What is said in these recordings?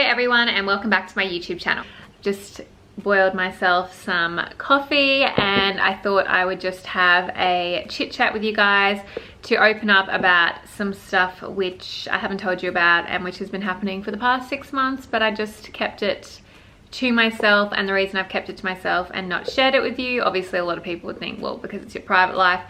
everyone and welcome back to my YouTube channel. Just boiled myself some coffee and I thought I would just have a chit chat with you guys to open up about some stuff which I haven't told you about and which has been happening for the past 6 months, but I just kept it to myself. And the reason I've kept it to myself and not shared it with you, obviously a lot of people would think, well, because it's your private life,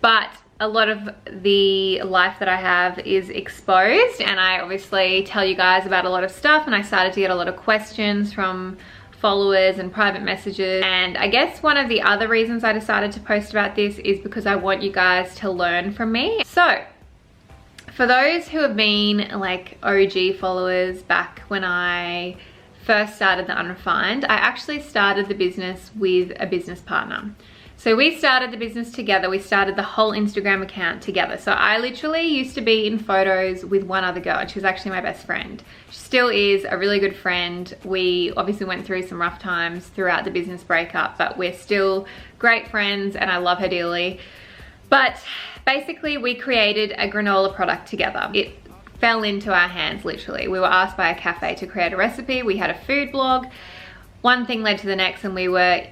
but a lot of the life that I have is exposed, and I obviously tell you guys about a lot of stuff, and I started to get a lot of questions from followers and private messages. And I guess one of the other reasons I decided to post about this is because I want you guys to learn from me. So for those who have been like OG followers back when I first started the Unrefined, I actually started the business with a business partner. So we started the business together. We started the whole Instagram account together. So I literally used to be in photos with one other girl, and she was actually my best friend. She still is a really good friend. We obviously went through some rough times throughout the business breakup, but we're still great friends and I love her dearly. But basically we created a granola product together. It fell into our hands, literally. We were asked by a cafe to create a recipe. We had a food blog. One thing led to the next, and we were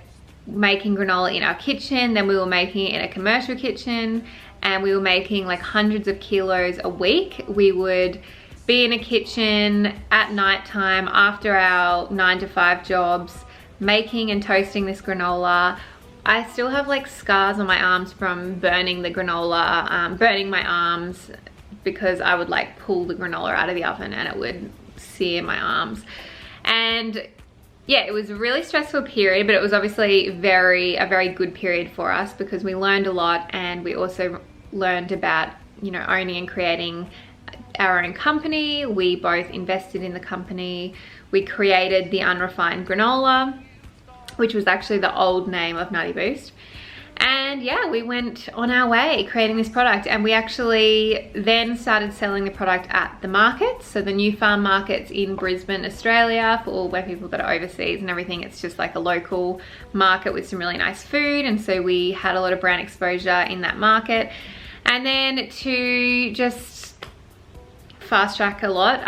making granola in our kitchen, then we were making it in a commercial kitchen, and we were making like hundreds of kilos a week. We would be in a kitchen at night time after our 9-to-5 jobs, making and toasting this granola. I still have like scars on my arms from burning the granola, burning my arms because I would like pull the granola out of the oven and it would sear my arms. And yeah, it was a really stressful period, but it was obviously a very good period for us because we learned a lot, and we also learned about, you know, owning and creating our own company. We both invested in the company. We created the Unrefined Granola, which was actually the old name of NutiiBoost. And yeah, we went on our way creating this product, and we actually then started selling the product at the markets. So the New Farm markets in Brisbane, Australia, for all where people that are overseas and everything. It's just like a local market with some really nice food, and so we had a lot of brand exposure in that market. And then to just fast track a lot,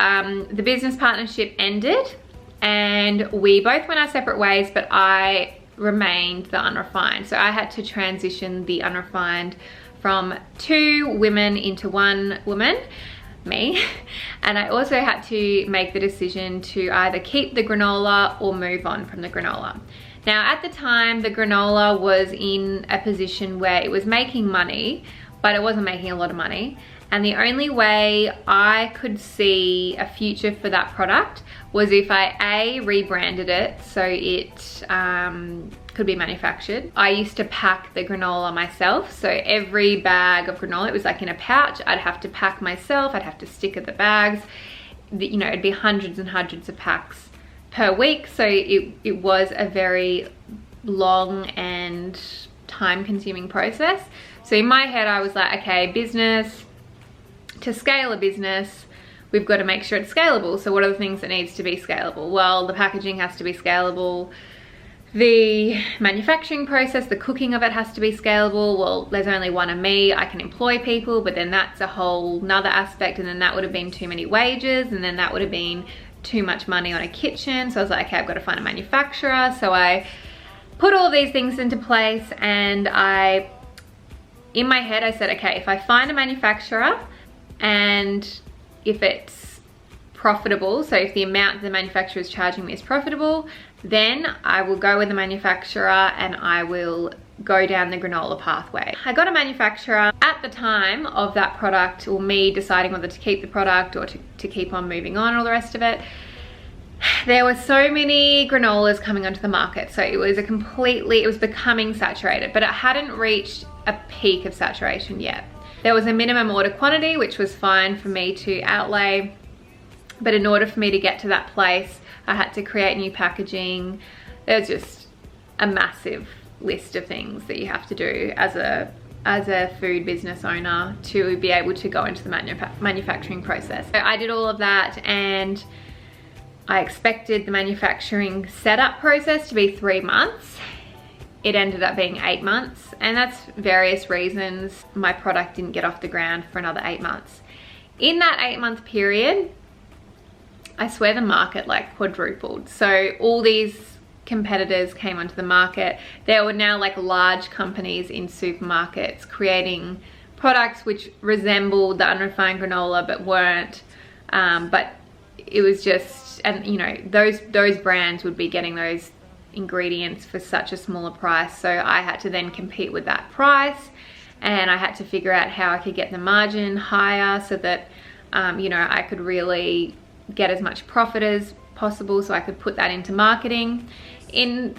the business partnership ended and we both went our separate ways, but I remained the Unrefined. So I had to transition the Unrefined from 2 women into 1 woman, me, and I also had to make the decision to either keep the granola or move on from the granola. Now at the time, the granola was in a position where it was making money, but it wasn't making a lot of money. And the only way I could see a future for that product was if I rebranded it so it could be manufactured. I used to pack the granola myself. So every bag of granola, it was like in a pouch, I'd have to pack myself. I'd have to sticker the bags. You know, it'd be hundreds and hundreds of packs per week. So it was a very long and time-consuming process. So in my head, I was like, okay, to scale a business, we've got to make sure it's scalable. So what are the things that needs to be scalable? Well, the packaging has to be scalable. The manufacturing process, the cooking of it has to be scalable. Well, there's only one of me. I can employ people, but then that's a whole nother aspect. And then that would have been too many wages. And then that would have been too much money on a kitchen. So I was like, okay, I've got to find a manufacturer. So I put all these things into place, and in my head, I said, okay, if I find a manufacturer, and if it's profitable, so if the amount the manufacturer is charging me is profitable, then I will go with the manufacturer and I will go down the granola pathway. I got a manufacturer at the time of that product, or me deciding whether to keep the product or to keep on moving on, all the rest of it. There were so many granolas coming onto the market, so it was becoming saturated, but it hadn't reached a peak of saturation yet. There was a minimum order quantity, which was fine for me to outlay. But in order for me to get to that place, I had to create new packaging. There's just a massive list of things that you have to do as a food business owner to be able to go into the manufacturing process. So I did all of that, and I expected the manufacturing setup process to be 3 months. It ended up being 8 months, and that's various reasons. My product didn't get off the ground for another 8 months. In that 8-month period, I swear the market like quadrupled. So all these competitors came onto the market. There were now like large companies in supermarkets creating products which resembled the unrefined granola but weren't. But it was just, and you know, those brands would be getting those ingredients for such a smaller price. So I had to then compete with that price, and I had to figure out how I could get the margin higher so that you know, I could really get as much profit as possible, so I could put that into marketing.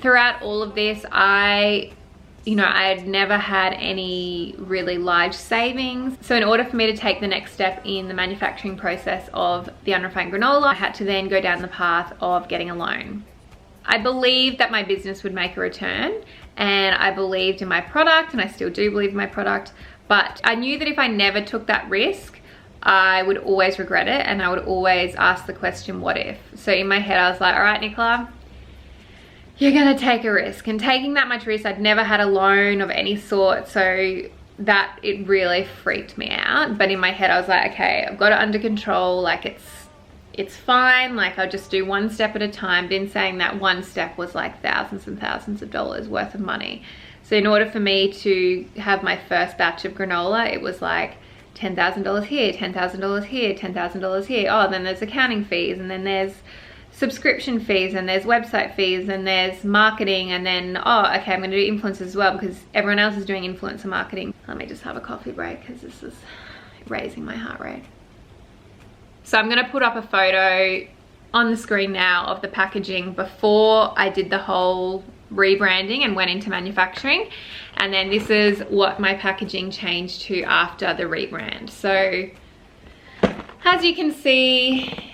Throughout all of this, I had never had any really large savings. So in order for me to take the next step in the manufacturing process of the unrefined granola, I had to then go down the path of getting a loan. I believed that my business would make a return, and I believed in my product, and I still do believe in my product, but I knew that if I never took that risk, I would always regret it, and I would always ask the question, what if? So in my head, I was like, all right, Nicola, you're gonna take a risk. And taking that much risk, I'd never had a loan of any sort, so that it really freaked me out. But in my head, I was like, okay, I've got it under control, like it's fine, like I'll just do one step at a time. Then saying that one step was like thousands and thousands of dollars worth of money. So in order for me to have my first batch of granola, it was like $10,000 here, $10,000 here, $10,000 here. Oh, then there's accounting fees, and then there's subscription fees, and there's website fees, and there's marketing, and then, oh, okay, I'm gonna do influencers as well because everyone else is doing influencer marketing. Let me just have a coffee break because this is raising my heart rate. So I'm gonna put up a photo on the screen now of the packaging before I did the whole rebranding and went into manufacturing, and then this is what my packaging changed to after the rebrand. So as you can see,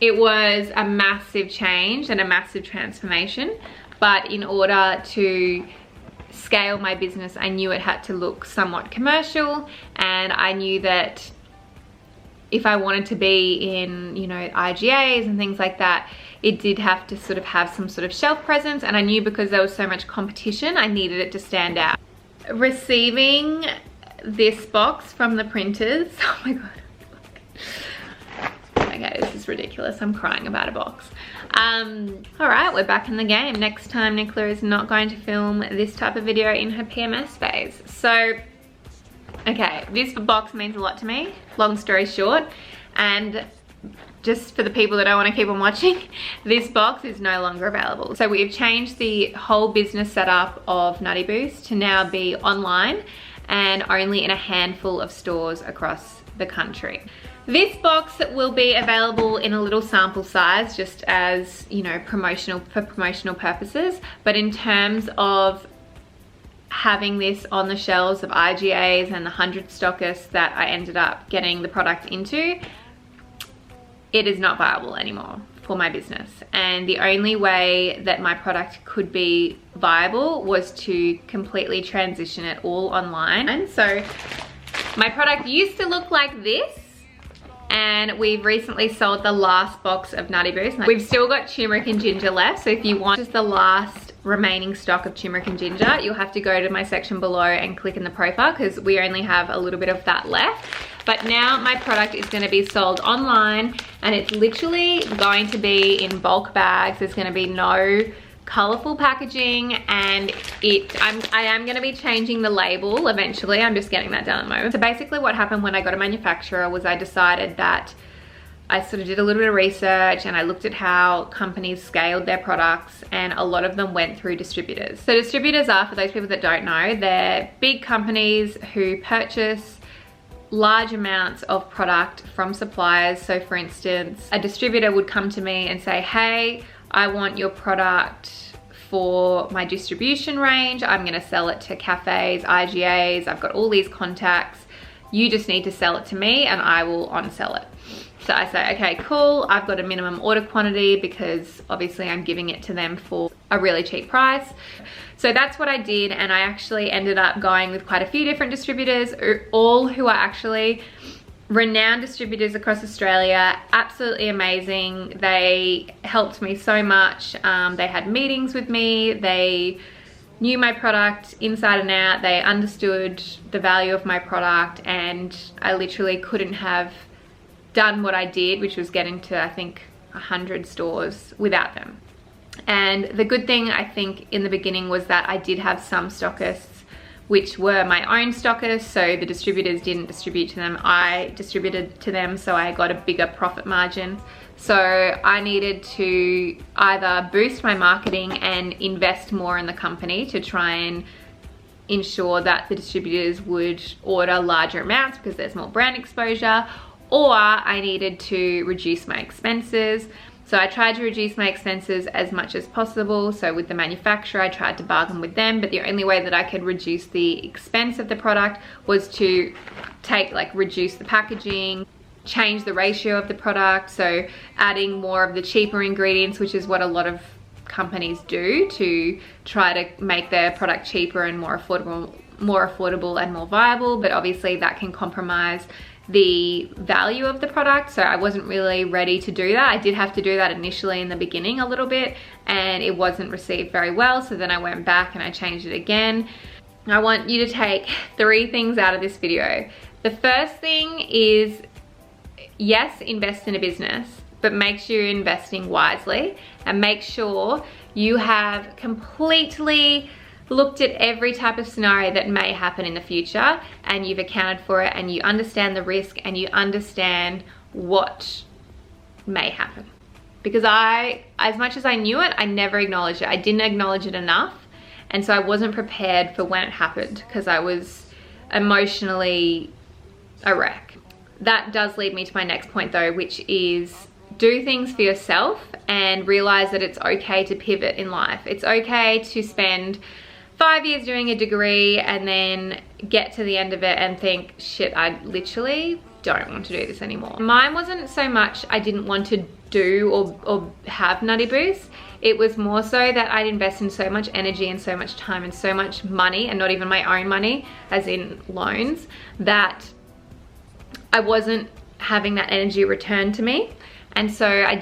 it was a massive change and a massive transformation, but in order to scale my business, I knew it had to look somewhat commercial, and I knew that if I wanted to be in, you know, IGAs and things like that, it did have to sort of have some sort of shelf presence, and I knew because there was so much competition, I needed it to stand out. Receiving this box from the printers, oh my God. Okay, this is ridiculous. I'm crying about a box. All right, we're back in the game. Next time, Nicola is not going to film this type of video in her PMS phase. So, okay, this box means a lot to me, long story short. And just for the people that don't want to keep on watching, this box is no longer available. So we've changed the whole business setup of NutiiBoost to now be online and only in a handful of stores across the country. This box will be available in a little sample size, just as, you know, promotional purposes. But in terms of having this on the shelves of IGAs and the 100 stockists that I ended up getting the product into, it is not viable anymore for my business. And the only way that my product could be viable was to completely transition it all online. And so my product used to look like this, and we've recently sold the last box of NutiiBoost. We've still got turmeric and ginger left, so if you want just the last remaining stock of turmeric and ginger, you'll have to go to my section below and click in the profile because we only have a little bit of that left. But now my product is going to be sold online, and it's literally going to be in bulk bags. There's going to be no colorful packaging, and I am going to be changing the label eventually. I'm just getting that done at the moment. So basically what happened when I got a manufacturer was I decided that I sort of did a little bit of research, and I looked at how companies scaled their products, and a lot of them went through distributors. So distributors are, for those people that don't know, they're big companies who purchase large amounts of product from suppliers. So for instance, a distributor would come to me and say, hey, I want your product for my distribution range. I'm gonna sell it to cafes, IGAs, I've got all these contacts. You just need to sell it to me and I will on-sell it. So I say, okay, cool. I've got a minimum order quantity because obviously I'm giving it to them for a really cheap price. So that's what I did, and I actually ended up going with quite a few different distributors, all who are actually renowned distributors across Australia. Absolutely amazing. They helped me so much. They had meetings with me. They knew my product inside and out. They understood the value of my product, and I literally couldn't have done what I did, which was getting to, I think, 100 stores without them. And the good thing, I think, in the beginning was that I did have some stockists which were my own stockists, so the distributors didn't distribute to them, I distributed to them, so I got a bigger profit margin. So I needed to either boost my marketing and invest more in the company to try and ensure that the distributors would order larger amounts because there's more brand exposure, or I needed to reduce my expenses. So I tried to reduce my expenses as much as possible. So with the manufacturer, I tried to bargain with them, but the only way that I could reduce the expense of the product was to reduce the packaging, change the ratio of the product. So adding more of the cheaper ingredients, which is what a lot of companies do to try to make their product cheaper and more affordable and more viable. But obviously that can compromise the value of the product, so I wasn't really ready to do that. I did have to do that initially in the beginning a little bit, and it wasn't received very well, so then I went back and I changed it again. I want you to take 3 things out of this video. The first thing is, yes, invest in a business, but make sure you're investing wisely and make sure you have completely looked at every type of scenario that may happen in the future, and you've accounted for it, and you understand the risk and you understand what may happen. Because as much as I knew it, I never acknowledged it. I didn't acknowledge it enough, and so I wasn't prepared for when it happened because I was emotionally a wreck. That does lead me to my next point though, which is do things for yourself and realize that it's okay to pivot in life. It's okay to spend 5 years doing a degree and then get to the end of it and think, shit, I literally don't want to do this anymore. Mine wasn't so much I didn't want to do or have NutiiBoost. It was more so that I'd invested so much energy and so much time and so much money, and not even my own money, as in loans, that I wasn't having that energy returned to me. And so I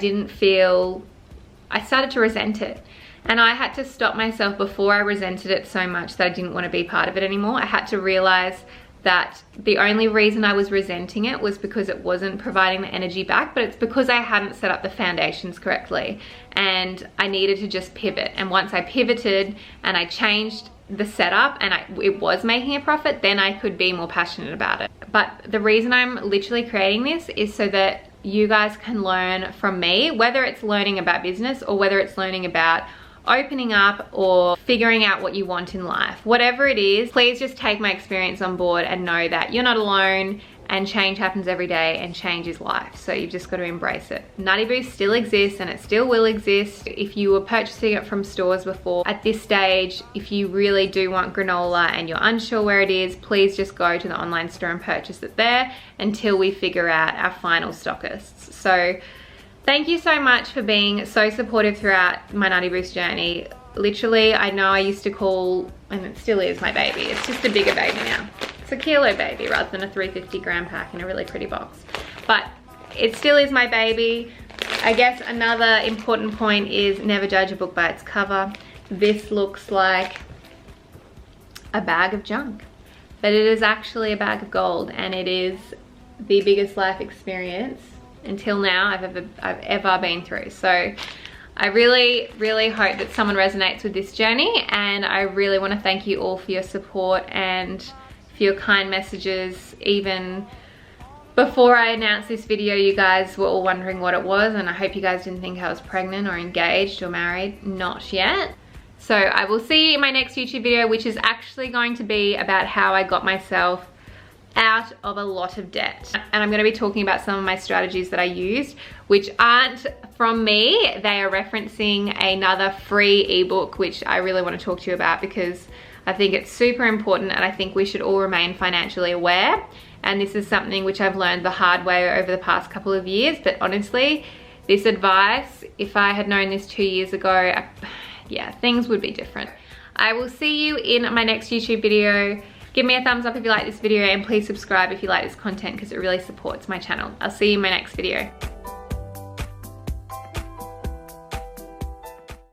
started to resent it. And I had to stop myself before I resented it so much that I didn't want to be part of it anymore. I had to realize that the only reason I was resenting it was because it wasn't providing the energy back, but it's because I hadn't set up the foundations correctly. And I needed to just pivot. And once I pivoted and I changed the setup and it was making a profit, then I could be more passionate about it. But the reason I'm literally creating this is so that you guys can learn from me, whether it's learning about business or whether it's learning about opening up or figuring out what you want in life. Whatever it is, please just take my experience on board and know that you're not alone, and change happens every day, and change is life. So you've just got to embrace it. NutiiBoost still exists and it still will exist. If you were purchasing it from stores before, at this stage, if you really do want granola and you're unsure where it is, please just go to the online store and purchase it there until we figure out our final stockists. So thank you so much for being so supportive throughout my NutiiBoost journey. Literally, I know I used to call, and it still is, my baby. It's just a bigger baby now. It's a kilo baby rather than a 350 gram pack in a really pretty box. But it still is my baby. I guess another important point is never judge a book by its cover. This looks like a bag of junk, but it is actually a bag of gold, and it is the biggest life experience until now I've ever been through. So I really, really hope that someone resonates with this journey, and I really want to thank you all for your support and for your kind messages. Even before I announced this video, you guys were all wondering what it was, and I hope you guys didn't think I was pregnant or engaged or married. Not yet. So I will see you in my next YouTube video, which is actually going to be about how I got myself out of a lot of debt. And I'm going to be talking about some of my strategies that I used, which aren't from me. They are referencing another free ebook, which I really want to talk to you about because I think it's super important, and I think we should all remain financially aware. And this is something which I've learned the hard way over the past couple of years. But honestly, this advice, if I had known this 2 years ago, yeah, things would be different. I will see you in my next YouTube video. Give me a thumbs up if you like this video, and please subscribe if you like this content because it really supports my channel. I'll see you in my next video.